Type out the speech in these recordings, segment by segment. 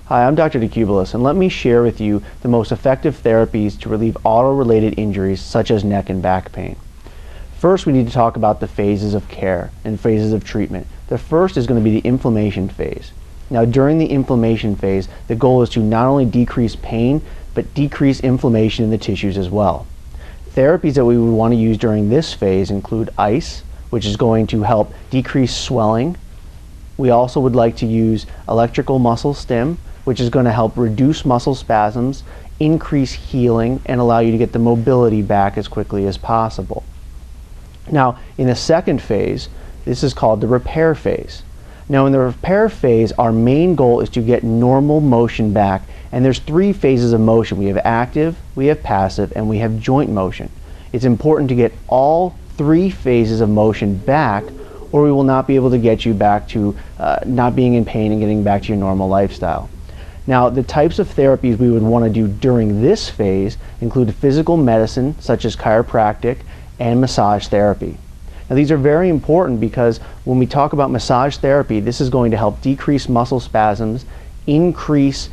Hi, I'm Dr. DeCubelis, and let me share with you the most effective therapies to relieve auto-related injuries such as neck and back pain. First, we need to talk about the phases of care and phases of treatment. The first is going to be the inflammation phase. Now, during the inflammation phase, the goal is to not only decrease pain, but decrease inflammation in the tissues as well. Therapies that we would want to use during this phase include ice, which is going to help decrease swelling. We also would like to use electrical muscle stim, which is going to help reduce muscle spasms, increase healing, and allow you to get the mobility back as quickly as possible. Now, in the second phase, this is called the repair phase. Now, in the repair phase, our main goal is to get normal motion back, and there's three phases of motion. We have active, we have passive, and we have joint motion. It's important to get all three phases of motion back, or we will not be able to get you back to not being in pain and getting back to your normal lifestyle. Now, the types of therapies we would want to do during this phase include physical medicine, such as chiropractic, and massage therapy. Now, these are very important because when we talk about massage therapy, this is going to help decrease muscle spasms, increase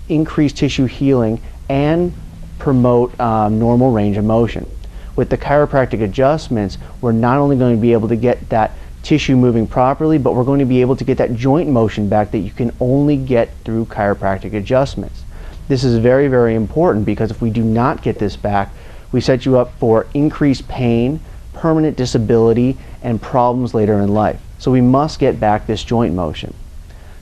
tissue healing, and promote normal range of motion. With the chiropractic adjustments, we're not only going to be able to get that tissue moving properly, but we're going to be able to get that joint motion back that you can only get through chiropractic adjustments. This is very, very important because if we do not get this back, we set you up for increased pain, permanent disability, and problems later in life. So we must get back this joint motion.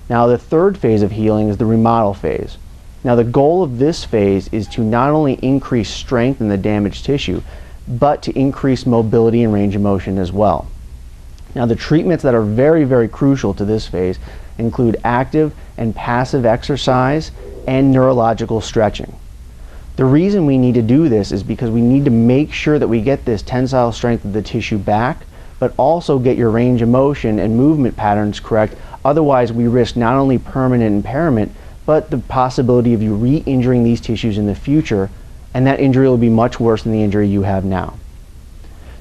Now, the third phase of healing is the remodel phase. Now, the goal of this phase is to not only increase strength in the damaged tissue, but to increase mobility and range of motion as well. Now, the treatments that are very, very crucial to this phase include active and passive exercise and neurological stretching. The reason we need to do this is because we need to make sure that we get this tensile strength of the tissue back, but also get your range of motion and movement patterns correct. Otherwise, we risk not only permanent impairment, but the possibility of you re-injuring these tissues in the future, and that injury will be much worse than the injury you have now.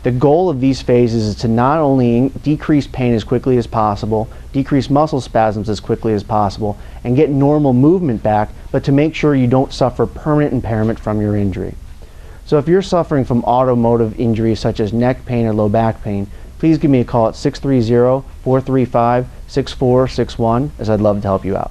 The goal of these phases is to not only decrease pain as quickly as possible, decrease muscle spasms as quickly as possible, and get normal movement back, but to make sure you don't suffer permanent impairment from your injury. So if you're suffering from automotive injuries such as neck pain or low back pain, please give me a call at 630-435-6461, as I'd love to help you out.